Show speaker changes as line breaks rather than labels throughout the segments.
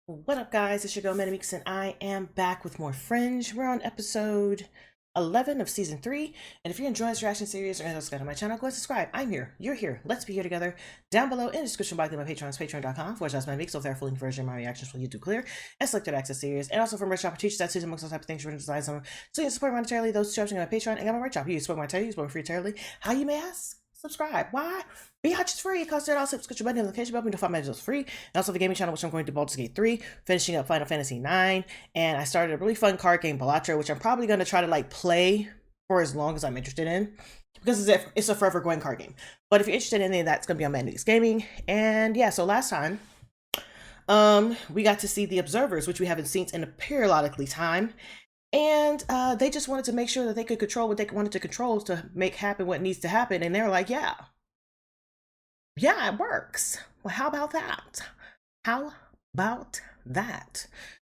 What up, guys? It's your girl ManicMeeks, and I am back with more Fringe. We're on episode 11 of season 3. And if you're enjoying this reaction series or anything else on my channel, go and subscribe. I'm here. You're here. Let's be here together. Down below in the description box, my Patreon is patreon.com/ManicMeeks. So if they're full link version of my reactions from YouTube Clear and selected access series. And also from merch shop and teachers that season amongst those type of things, written designs on. So you can support monetarily those subscribing on my Patreon and got my merch shop. You support monetarily, you support free entirely. How you may ask? Subscribe. Why? Biatch is free. It costs $10. Subscription button in the location above me to 5 minutes free. And also the gaming channel, which I'm going to Baldur's Gate 3, finishing up Final Fantasy 9. And I started a really fun card game, Balatro, which I'm probably going to try to like play for as long as I'm interested in, because it's a forever going card game. But if you're interested in any of that, it's going to be on ManicMeeks Gaming. And yeah, so last time, we got to see the observers, which we haven't seen in a periodically time. And they just wanted to make sure that they could control what they wanted to control to make happen what needs to happen. And they're like, yeah, it works. Well, how about that? How about that?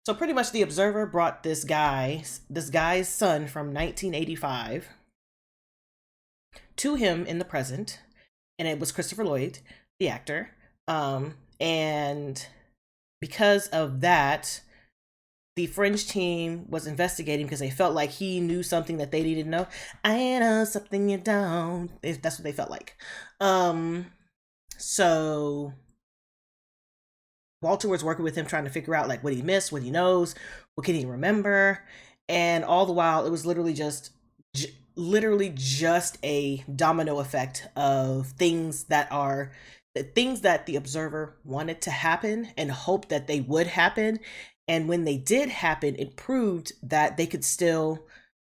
So pretty much the observer brought this guy's son from 1985 to him in the present. And it was Christopher Lloyd, the actor. And because of that, the Fringe team was investigating because they felt like he knew something that they needed to know. I know something you don't. That's what they felt like. So Walter was working with him, trying to figure out like what he missed, what he knows, what can he remember. And all the while, it was literally just a domino effect of things that the observer wanted to happen and hoped that they would happen. And when they did happen, it proved that they could still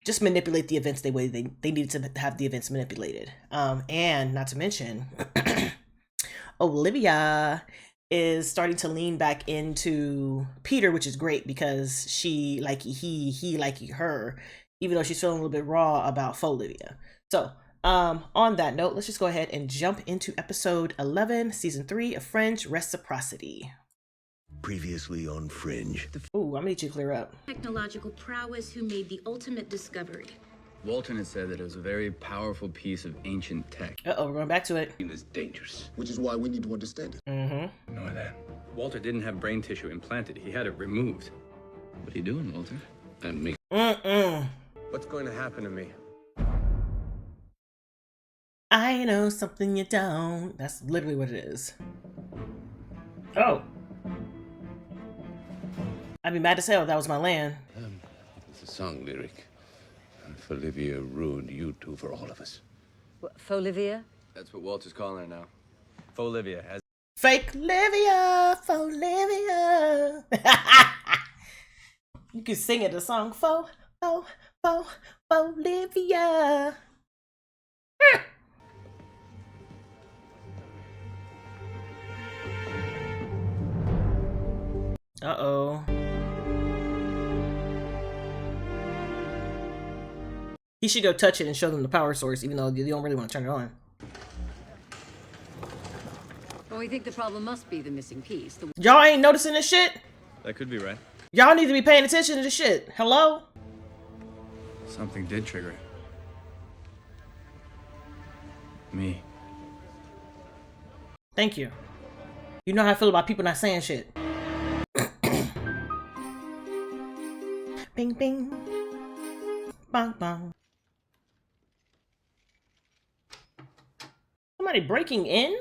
just manipulate the events the way they needed to have the events manipulated. And not to mention, Olivia is starting to lean back into Peter, which is great because she like he like her, even though she's feeling a little bit raw about Olivia. So on that note, let's just go ahead and jump into episode 11, season 3 of Fringe Reciprocity.
Previously on Fringe.
Ooh, I'm gonna need you to clear up.
Technological prowess who made the ultimate discovery.
Walton had said that it was a very powerful piece of ancient tech.
Uh-oh, we're going back to it.
It is dangerous, which is why we need to understand it.
Nor that. Walter didn't have brain tissue implanted. He had it removed. What are you doing, Walter?
And me.
What's going to happen to me?
I know something you don't. That's literally what it is. Oh. I'd be mad as hell if that was my land.
It's a song lyric. Olivia ruined you two for all of us.
What, Folivia?
That's what Walter's calling her now. Folivia has...
Fake Livia, Folivia. You can sing it, the song, Folivia. Uh-oh. He should go touch it and show them the power source, even though you don't really want to turn it on.
Well, we think the problem must be the missing piece.
Y'all ain't noticing this shit?
That could be right.
Y'all need to be paying attention to this shit. Hello?
Something did trigger it. Me.
Thank you. You know how I feel about people not saying shit. Bing, bing. Bong, bong. Somebody breaking in?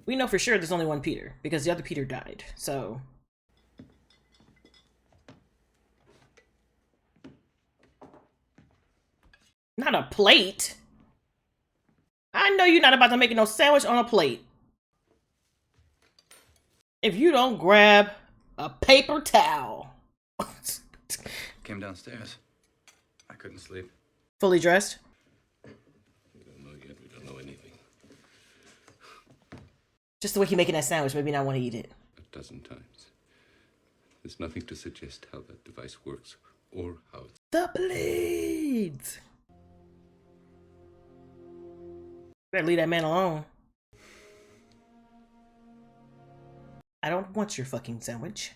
We know for sure there's only one Peter, because the other Peter died, so... Not a plate! I know you're not about to make no sandwich on a plate. If you don't grab a paper towel.
Came downstairs. I couldn't sleep.
Fully dressed?
We don't know yet. We don't know anything.
Just the way you're making that sandwich made me not want to eat it.
A dozen times. There's nothing to suggest how that device works or how it's...
The blades! Better leave that man alone. I don't want your fucking sandwich.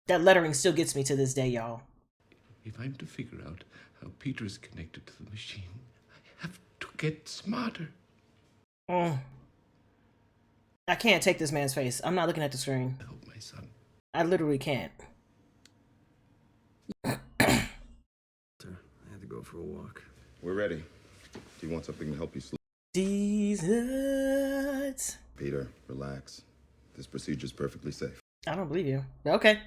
That lettering still gets me to this day, y'all.
If I'm to figure out how Peter is connected to the machine, get smarter.
I can't take this man's face. I'm not looking at the screen.
Help my son.
I literally can't.
I had to go for a walk.
We're ready. Do you want something to help you sleep?
These nuts.
Peter, relax. This procedure's perfectly safe.
I don't believe you. Okay.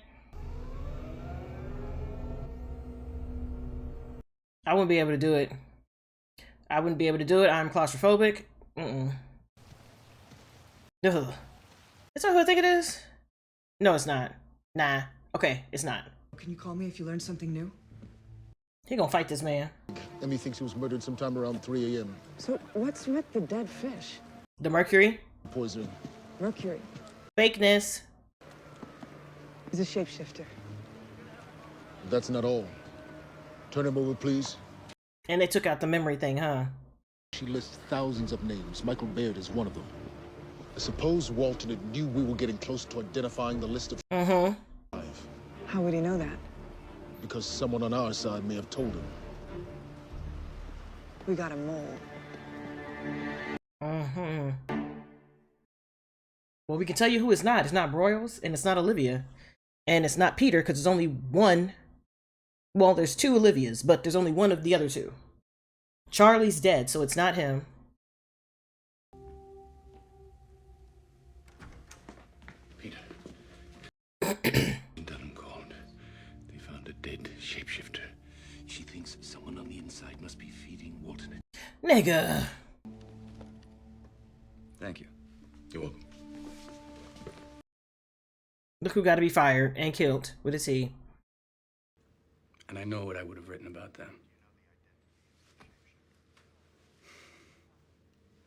I wouldn't be able to do it. I wouldn't be able to do it. I'm claustrophobic. Ugh. Is that who I think it is? No, it's not. Nah. Okay, it's not.
Can you call me if you learn something new?
He gonna fight this man.
Emmy thinks he was murdered sometime around 3 a.m.
So what's with the dead fish?
The mercury.
Poisoning.
Mercury.
Fakeness.
He's a shapeshifter.
That's not all. Turn him over, please.
And they took out the memory thing, huh?
She lists thousands of names. Michael Baird is one of them. Suppose Walton knew we were getting close to identifying the list of five.
How would he know that?
Because someone on our side may have told him.
We got a mole.
Well, we can tell you who it's not. It's not Broyles, and it's not Olivia. And it's not Peter, because there's only one. Well, there's two Olivias, but there's only one of the other two. Charlie's dead, so it's not him.
Peter. Dunham called. They found a dead shapeshifter. She thinks someone on the inside must be feeding Walton.
Nigga.
Thank you.
You're welcome.
Look who got to be fired and killed with a T.
And I know what I would have written about them.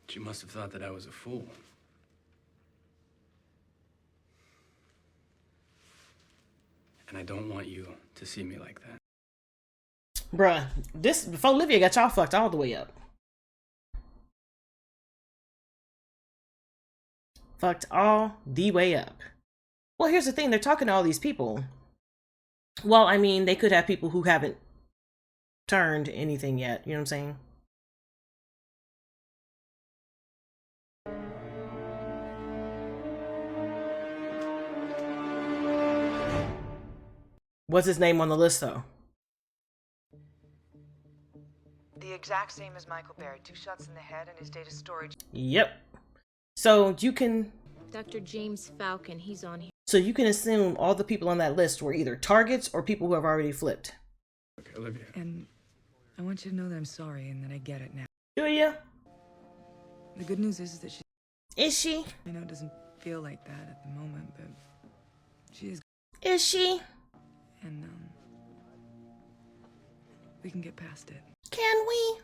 She must have thought that I was a fool. And I don't want you to see me like that.
Bruh, this before Olivia got y'all fucked all the way up. Fucked all the way up. Well, here's the thing. They're talking to all these people. Well, I mean, they could have people who haven't turned anything yet. You know what I'm saying? What's his name on the list, though?
The exact same as Michael Baird. 2 shots in the head and his data storage.
Yep. So you can...
Dr. James Falcon, he's on here.
So you can assume all the people on that list were either targets or people who have already flipped.
Okay, Olivia.
And I want you to know that I'm sorry and that I get it now.
Do ya?
The good news is that she...
Is she?
I know it doesn't feel like that at the moment, but she is...
Is she?
And, we can get past it.
Can we?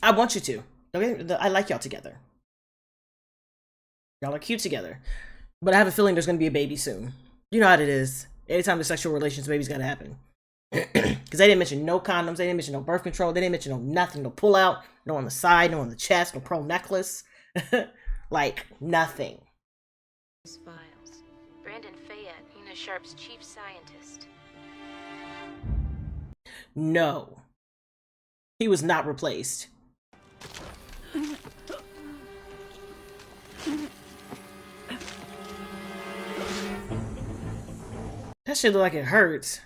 I want you to. Okay, I like y'all together. Y'all are cute together. But I have a feeling there's going to be a baby soon. You know how it is. Anytime there's sexual relations, baby's got to happen. Because they didn't mention no condoms. They didn't mention no birth control. They didn't mention no nothing. No pull out. No on the side. No on the chest. No pearl necklace. Like, nothing.
Files. Brandon Fayette, Una Sharp's chief scientist.
No. He was not replaced. That shit look like it hurts.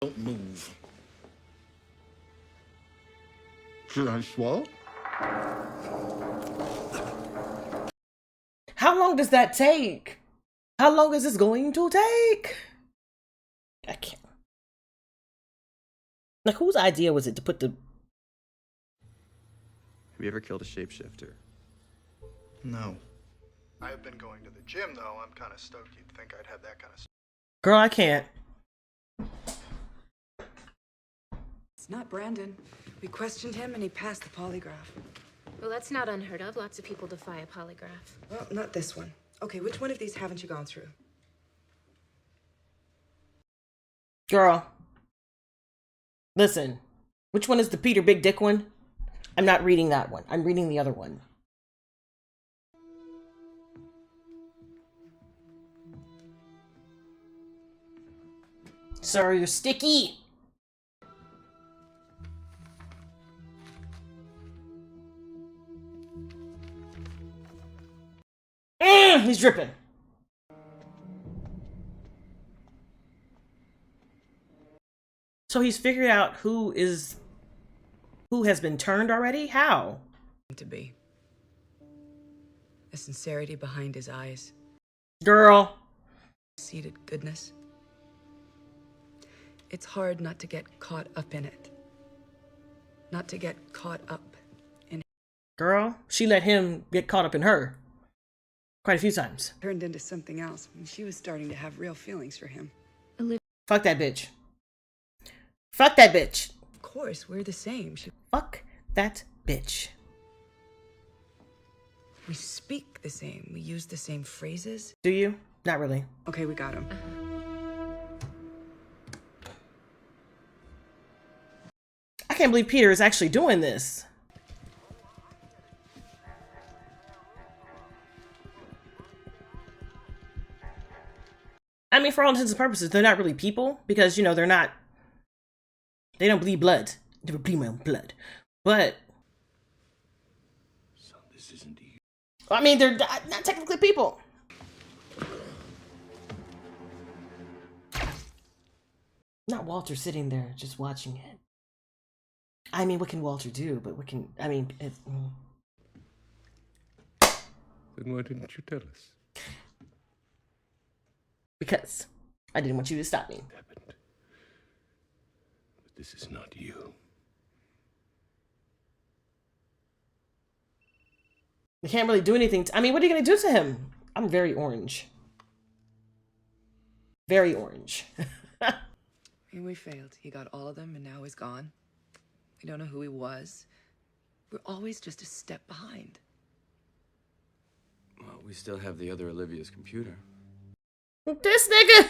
Don't move. Should I swallow?
How long does that take? How long is this going to take? I can't. Like, whose idea was it to put the...
Have you ever killed a shapeshifter?
No.
I've been going to the gym, though. I'm kind of stoked you'd think I'd have that kind of stuff.
Girl, I can't.
It's not Brandon. We questioned him and he passed the polygraph.
Well, that's not unheard of. Lots of people defy a polygraph.
Well, not this one. Okay, which one of these haven't you gone through?
Girl. Listen. Which one is the Peter Big Dick one? I'm not reading that one. I'm reading the other one. Sir, you're sticky. He's dripping. So he's figured out who has been turned already? How?
To be. The sincerity behind his eyes.
Girl.
Seated goodness. It's hard not to get caught up in it. Not to get caught up in it.
Girl, she let him get caught up in her. Quite a few times.
Turned into something else. And she was starting to have real feelings for him.
Fuck that bitch. Fuck that bitch.
Of course, we're the same.
Fuck that bitch.
We speak the same. We use the same phrases.
Do you? Not really.
Okay, we got him.
I can't believe Peter is actually doing this. I mean, for all intents and purposes, they're not really people because, you know, they don't bleed blood. They don't bleed my own blood. But,
So this isn't you.
I mean, they're not technically people. Not Walter sitting there just watching it. I mean, what can Walter do? But what can, I mean,
Then why didn't you tell us?
because I didn't want you to stop me.
Happened. But this is not you.
You can't really do anything. I mean, what are you going to do to him? I'm very orange. Very orange.
And we failed. He got all of them, and now he's gone. We don't know who he was. We're always just a step behind.
Well, we still have the other Olivia's computer.
This nigga.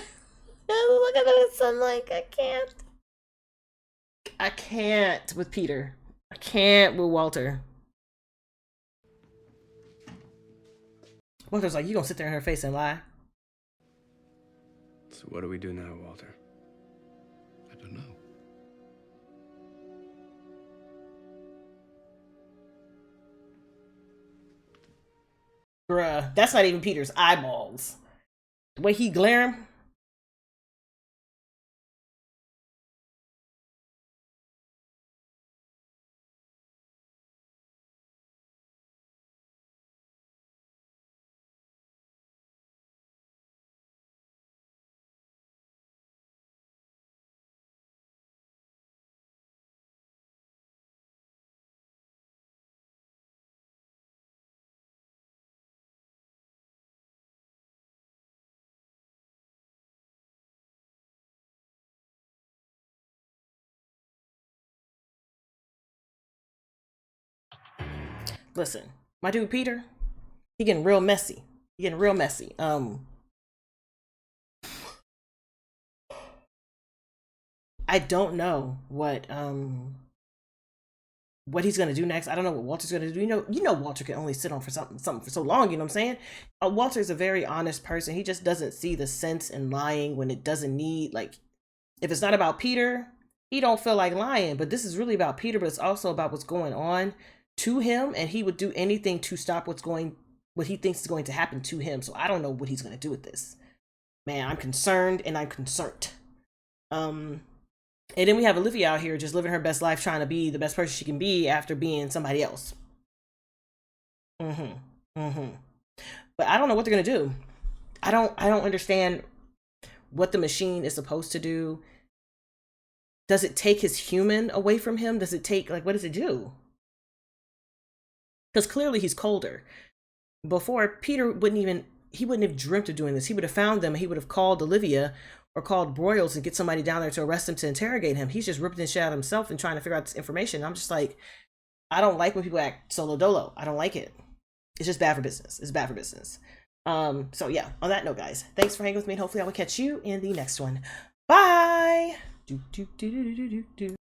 Look at this. I'm like, I can't. I can't with Peter. I can't with Walter. Walter's like, you gonna sit there in her face and lie?
So what do we do now, Walter?
I don't know.
Bruh, that's not even Peter's eyeballs. The way he glare him. Listen, my dude Peter, he getting real messy. He getting real messy. I don't know what he's gonna do next. I don't know what Walter's gonna do. You know Walter can only sit on for something for so long, you know what I'm saying? Walter is a very honest person. He just doesn't see the sense in lying when it doesn't need, like, if it's not about Peter, he don't feel like lying. But this is really about Peter, but it's also about what's going on to him, and he would do anything to stop what he thinks is going to happen to him. So I don't know what he's going to do with this. Man, I'm concerned and I'm concerned. And then we have Olivia out here just living her best life, trying to be the best person she can be after being somebody else. But I don't know what they're going to do. I don't understand what the machine is supposed to do. Does it take his human away from him? Does it take, like, what does it do? Because clearly he's colder. Before, Peter wouldn't have dreamt of doing this. He would have found them and he would have called Olivia or called Broyles and get somebody down there to arrest him, to interrogate him. He's just ripping this shit out of himself and trying to figure out this information. I'm just like, I don't like when people act solo dolo. I don't like it. It's just bad for business. It's bad for business. So yeah, on that note, guys, thanks for hanging with me, and hopefully I will catch you in the next one. Bye.